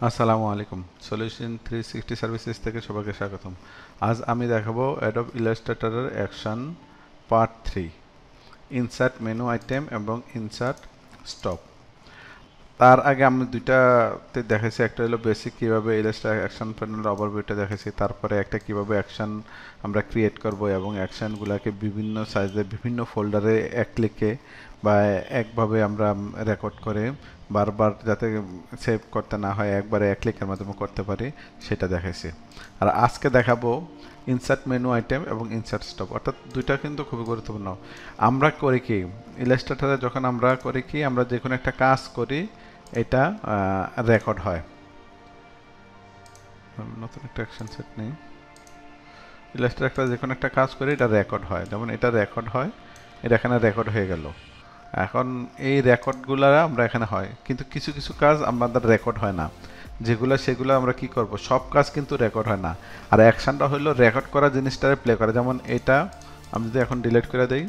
আসসালামু আলাইকুম। Solution 360 services থেকে সবাইকে স্বাগতম। আজ আমি দেখাবো অ্যাডোব ইলাস্ট্রেটরের action part 3, insert menu item এবং ইনসার্ট স্টপ। তার আগে আমি দুইটাতে দেখাইছি, একটা হলো বেসিক কিভাবে ইলাস্ট্রেটর অ্যাকশন প্যানেলের ওভারভিউটা দেখাইছি, তারপরে একটা কিভাবে অ্যাকশন আমরা ক্রিয়েট করব এবং অ্যাকশনগুলোকে বিভিন্ন সাইজে বিভিন্ন ফোল্ডারে এক ক্লিকে বা একভাবে আমরা রেকর্ড করে বারবার যাতে সেভ করতে না হয় একবারে এক ক্লিকের মাধ্যমে করতে পারি সেটা দেখাইছি। আর আজকে দেখাবো ইনসার্ট মেনু আইটেম এবং ইনসার্ট স্টপ, অর্থাৎ দুইটা কিন্তু খুবই গুরুত্বপূর্ণ। আমরা করি কি ইলাস্ট্রেটরে, যখন আমরা করি কি আমরা যে কোনো একটা কাজ করি এটা রেকর্ড হয়। নতুন একটা অ্যাকশন সেট নেই, ইলাস্ট্রেটরে যে কোনো একটা কাজ করি এটা রেকর্ড হয়, যেমন এটা রেকর্ড হয়, এটা এখানে রেকর্ড হয়ে গেল। এখন এই রেকর্ডগুলো আমরা এখানে হয়, কিন্তু কিছু কিছু কাজ আমাদের রেকর্ড হয় না, যেগুলো সেগুলো আমরা কি করব, সব কাজ কিন্তু রেকর্ড হয় না। আর অ্যাকশনটা হলো রেকর্ড করা জিনিসটারে প্লে করে, যেমন এটা আমি যদি এখন ডিলিট করে দেই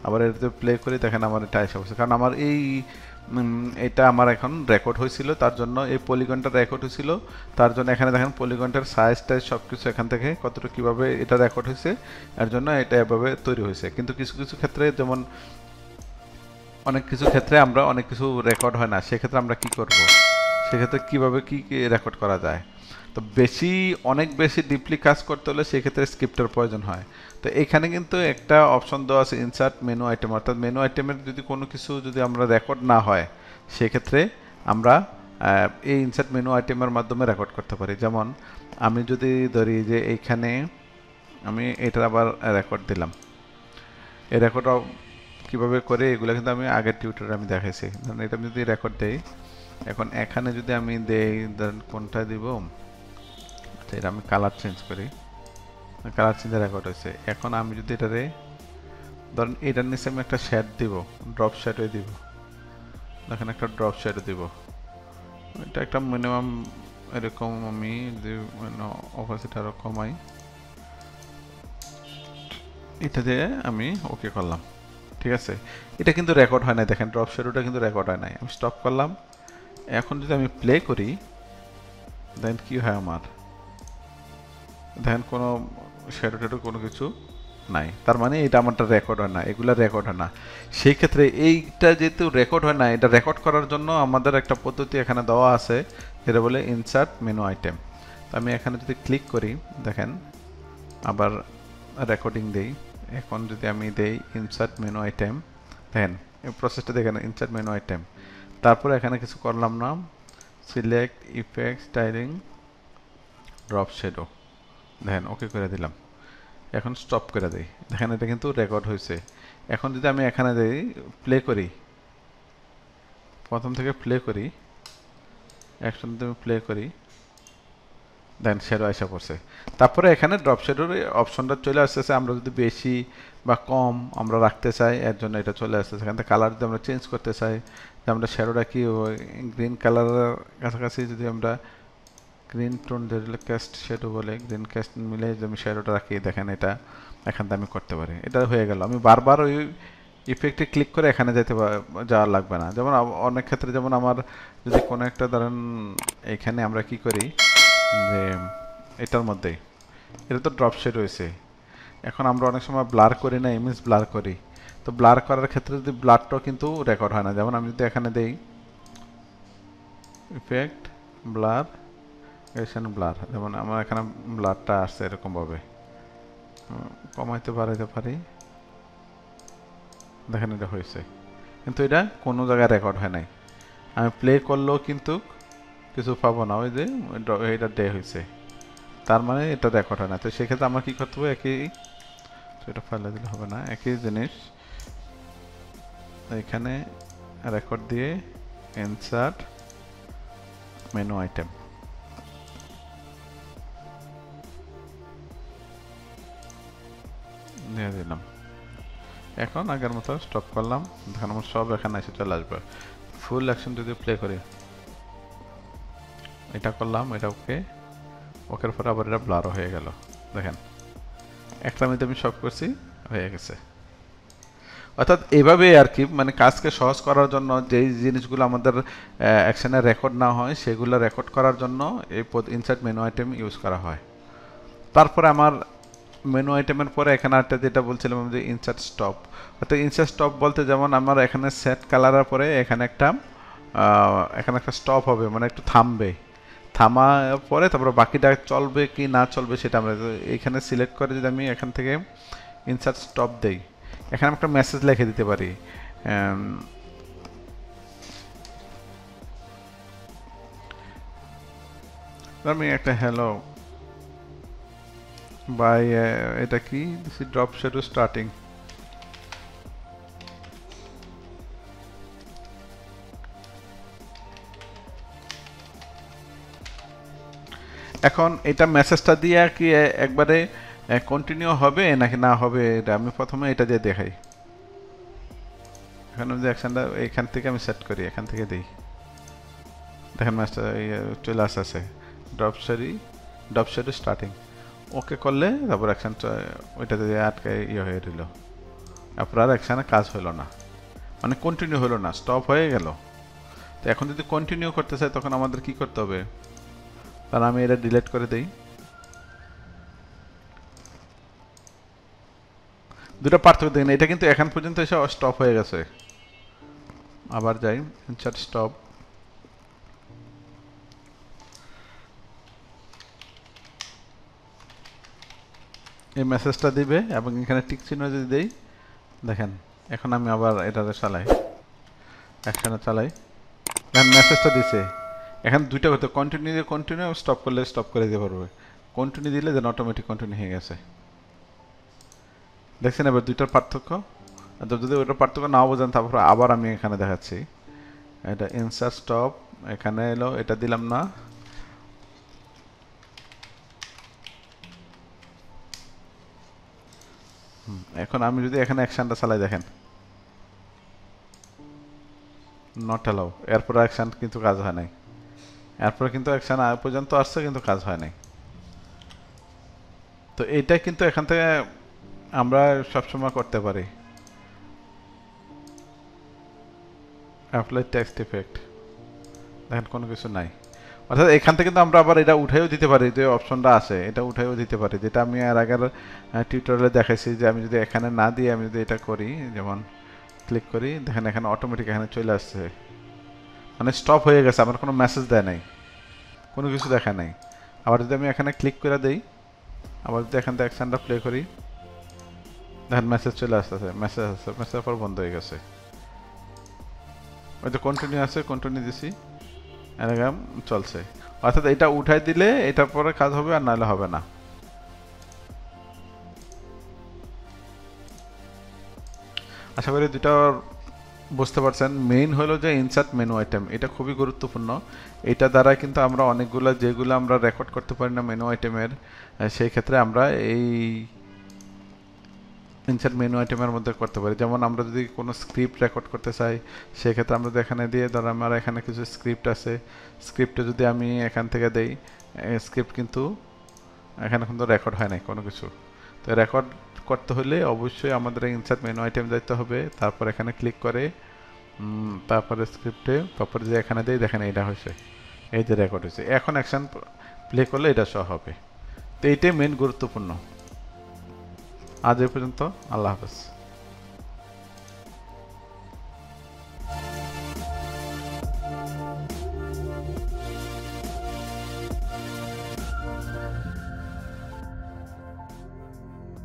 আবার এটাতে প্লে করি, দেখেন আমার এটা এসে বসে, কারণ আমার এটা আমার এখন রেকর্ড হয়েছিল, তার জন্য এই পলিগনটা রেকর্ড হয়েছিল, তার জন্য এখানে দেখেন পলিগনটার সাইজটা সব কিছু এখান থেকে কতটুকু কীভাবে এটা রেকর্ড হয়েছে, এর জন্য এটা এভাবে তৈরি হয়েছে। কিন্তু কিছু কিছু ক্ষেত্রে, যেমন অনেক কিছু ক্ষেত্রে আমরা অনেক কিছু রেকর্ড হয় না, সেক্ষেত্রে আমরা কি করব, সেক্ষেত্রে কিভাবে কি রেকর্ড করা যায়। তো অনেক বেশি ডিপলি কাজ করতে হলে সেক্ষেত্রে স্ক্রিপ্টের প্রয়োজন হয়। তো এখানে কিন্তু একটা অপশন দেওয়া আছে ইনসার্ট মেনু আইটেম, অর্থাৎ মেনু আইটেমের যদি কোনো কিছু যদি আমরা রেকর্ড না হয় সেক্ষেত্রে আমরা এই ইনসার্ট মেনু আইটেমের মাধ্যমে রেকর্ড করতে পারি। যেমন আমি যদি ধরি যে এইখানে আমি এটার আবার রেকর্ড দিলাম, এই রেকর্ড কীভাবে করে এগুলো কিন্তু আমি আগের টিউটোরিয়ালে আমি দেখাইছি। ধরুন এটা আমি যদি রেকর্ড দেই, এখন এখানে যদি আমি দেই, ধরেন কোনটা দিব, এটা আমি কালার চেঞ্জ করি, কালার চেঞ্জে রেকর্ড হয়েছে। এখন আমি যদি এটারে ধরেন এটার নিচে আমি একটা শেড দিব, ড্রপ শেডও দিব, দেখেন একটা ড্রপ শেডও দিব, এটা একটা মিনিমাম এরকম আমি যদি অপাসিটি আরও কমাই, এটা দিয়ে আমি ওকে করলাম, ঠিক আছে। এটা কিন্তু রেকর্ড হয় নাই, দেখেন ড্রপ শেডোটা কিন্তু রেকর্ড হয় নাই, আমি স্টপ করলাম। এখন যদি আমি প্লে করি দেন কি হয়, আমার দেখেন কোনো শ্যাডো ট্যাডো কোনো কিছু নাই, তার মানে এটা আমারটা রেকর্ড হয় না, এগুলা রেকর্ড হয় না। সেই ক্ষেত্রে এইটা যেহেতু রেকর্ড হয় না, এটা রেকর্ড করার জন্য আমাদের একটা পদ্ধতি এখানে দেওয়া আছে, যেটা বলে ইনসার্ট মেনু আইটেম। তো আমি এখানে যদি ক্লিক করি, দেখেন আবার রেকর্ডিং দেই, এখন যদি আমি দেই ইনসার্ট মেনু আইটেম, দেখেন এই প্রসেসটা দেখেন, ইনসার্ট মেনু আইটেম, তারপরে এখানে কিছু করলাম না, select effect styling drop shadow, দেখেন ওকে করে দিলাম। এখন স্টপ করে দিই, দেখেন এটা কিন্তু রেকর্ড হয়েছে। এখন যদি আমি এখানে দিই প্লে করি, প্রথম থেকে প্লে করি, একসাথে আমি প্লে করি, দেন শ্যাডো আসা পড়ছে। তারপরে এখানে ড্রপ শ্যাডোর অপশনটা চলে আসতেছে, আমরা যদি বেশি বা কম আমরা রাখতে চাই এর জন্য এটা চলে আসতেছে। এখান থেকে কালার যদি আমরা চেঞ্জ করতে চাই, যে আমরা শ্যাডোটা কি গ্রিন কালারের কাছাকাছি যদি আমরা গ্রিন টোন, যেটা ক্যাস্ট শ্যাডো বলে, গ্রিন ক্যাস্ট মিলে যদি আমি শ্যাডোটা রাখি, দেখেন এটা এখান থেকে আমি করতে পারি, এটা হয়ে গেল। আমি বারবার ওই ইফেক্টে ক্লিক করে এখানে যাওয়া লাগবে না। যেমন অনেক ক্ষেত্রে, যেমন আমার যদি কোনো একটা ধরেন এখানে আমরা কি করি যে এটার মধ্যে এটা তো ড্রপ শেড হয়েছে, এখন আমরা অনেক সময় ব্লার করি না, ইমেজ ব্লার করি, তো ব্লার করার ক্ষেত্রে যদি ব্লারটাও কিন্তু রেকর্ড হয় না। যেমন আমি যদি এখানে দেই ইফেক্ট ব্লার ব্লার, যেমন আমার এখানে ব্লারটা আসছে এরকমভাবে, কমাইতে বাড়াইতে পারি, দেখেন এটা হয়েছে, কিন্তু এটা কোনো জায়গায় রেকর্ড হয় নাই। আমি প্লে করলেও কিন্তু কিছু পাবো না, ওই যে এটা ডে হয়েছে, তার মানে এটা রেকর্ড হয় না। তো সেক্ষেত্রে আমার কি করতে হবে, একই, এটা ফাইলে দিলে হবে না, একই জিনিস এখানে রেকর্ড দিয়ে ইনসার্ট মেনু আইটেম দিয়ে দিলাম। এখন আগের মতো স্টপ করলাম, দেখেন আমার সব এখানে এসে চলে আসবে। ফুল অ্যাকশন যদি প্লে করি, এটা করলাম, এটা ওকে, ওকের পরে আবার এটা ব্লারও হয়ে গেল, দেখেন একটা মধ্যে আমি সব করছি, হয়ে গেছে। অর্থাৎ এভাবে আর কি, মানে কাজকে সহজ করার জন্য যেই জিনিসগুলো আমাদের অ্যাকশনে রেকর্ড না হয় সেগুলো রেকর্ড করার জন্য এই ইনসার্ট মেনু আইটেম ইউজ করা হয়। তারপরে আমার মেনু আইটেমের পরে এখানে একটা যেটা বলছিলাম যে ইনসার্ট স্টপ, অর্থাৎ ইনসার্ট স্টপ বলতে যেমন আমার এখানে সেট কালারের পরে এখানে একটা স্টপ হবে, মানে একটু থামবে, থামার পরে তারপরে বাকিটা চলবে কি না চলবে সেটা আমরা এখানে সিলেক্ট করে যদি আমি এখান থেকে ইনসার্ট স্টপ দেই, এখানে আমি একটা মেসেজ লিখে দিতে পারি, আমি একটা হ্যালো বাই, এটা কি this is drop shadow starting. এখন এটা মেসেজটা দিয়ে কি একবারে কন্টিনিউ হবে নাকি না হবে, এটা আমি প্রথমে এটা দিয়ে দেখাই। এখন যে অ্যাকশনটা এখান থেকে আমি সেট করি, এখান থেকে দিই, দেখেন মেসেজটা চলে আসছে ড্রপ শ্যাডো স্টার্টিং। ওকে করলে তারপর অ্যাকশনটা ওইটাতে আটকে হয়ে রইল, আপনার অ্যাকশনে কাজ হলো না, মানে কন্টিনিউ হলো না, স্টপ হয়ে গেল। তো এখন যদি কন্টিনিউ করতে চাই তখন আমাদের কি করতে হবে, তাহলে আমি এটা ডিলিট করে দিই। দুটো পার্থক্য দেখেন, এটা কিন্তু এখন পর্যন্ত এসে স্টপ হয়ে গেছে। আবার যাই ইনসার্ট স্টপ, এই মেসেজটা দিবে এবং এখানে টিক চিহ্ন যদি দেই, দেখেন এখন আমি আবার এটাতে চালাই, অ্যাকশনে চালাই, দেখেন মেসেজটা দিছে। এখন দুইটা করতে, কন্টিনিউ দিয়ে কন্টিনিউ, স্টপ করলে স্টপ করে দিতে পারবে, কন্টিনিউ দিলে দেন অটোমেটিক কন্টিনিউ হয়ে গেছে। দেখছেন এবার দুইটার পার্থক্য। যদি ওইটার পার্থক্য নাও বোঝেন তারপর আবার আমি এখানে দেখাচ্ছি, এটা ইনসার্ট স্টপ, এখানে এলো, এটা দিলাম না, এখন আমি যদি এখানে অ্যাকশনটা চালাই, দেখেন নট অ্যালাউ, এরপর অ্যাকশন কিন্তু কাজ হয় নাই, এরপর কিন্তু অ্যাকশন পর্যন্ত আসছে কিন্তু কাজ হয় নাই। তো এইটা কিন্তু এখান থেকে আমরা সবসময় করতে পারি। অ্যাপ্লাই টেক্সট ইফেক্ট, দেখেন কোনো কিছু নাই, অর্থাৎ এখান থেকে কিন্তু আমরা আবার এটা উঠাইও দিতে পারি, যে অপশনটা আছে এটা উঠাইও দিতে পারি, যেটা আমি আর আগের টিউটোরিয়ালে দেখাইছি যে আমি যদি এখানে না দিয়ে আমি যদি এটা করি, যেমন ক্লিক করি, দেখেন এখানে অটোমেটিক এখানে চলে আসছে, মানে স্টপ হয়ে গেছে, আমার কোনো মেসেজ দেয় নাই, কোনো কিছু দেখা নাই। আবার যদি আমি এখানে ক্লিক করে দেই, আবার যদি এখান থেকে অ্যাকশনটা প্লে করি, দেখেন মেসেজ চলে আসতেছে, মেসেজ আসছে, মেসেজ পর বন্ধ হয়ে গেছে, ওই যে কন্টিনিউ আছে, কন্টিনিউ দিছি, এরকম চলছে। অর্থাৎ এটা উঠাই দিলে এটার পরে কাজ হবে, আর নাহলে হবে না। আশা করি দুটা বুঝতে পারছেন। মেইন হলো যে ইনসার্ট মেনু আইটেম, এটা খুবই গুরুত্বপূর্ণ। এটা দ্বারা কিন্তু আমরা অনেকগুলো যেগুলো আমরা রেকর্ড করতে পারি না মেনু আইটেমের, সেই ক্ষেত্রে আমরা এই ইনসার্ট মেনু আইটেমের মধ্যে করতে পারি। যেমন আমরা যদি কোনো স্ক্রিপ্ট রেকর্ড করতে চাই, সেক্ষেত্রে আমরা এখানে দিয়ে, ধর আমার এখানে কিছু স্ক্রিপ্ট আছে, স্ক্রিপ্টে যদি আমি এখান থেকে দেই, স্ক্রিপ্ট কিন্তু এখানে কিন্তু রেকর্ড হয় নাই কোনো কিছু। তো রেকর্ড করতে হলে অবশ্যই আমাদের ইনসার্ট মেনু আইটেম যেতে হবে, তারপর এখানে ক্লিক করে তারপরে স্ক্রিপ্টে, তারপরে যে এখানে দেই, দেখেন এটা হয়েছে, এই যে রেকর্ড হয়েছে। এখন অ্যাকশন প্লে করলে এটা সহ হবে। তো এইটাই মেন গুরুত্বপূর্ণ। আজ এই পর্যন্ত, আল্লাহ হাফেজ।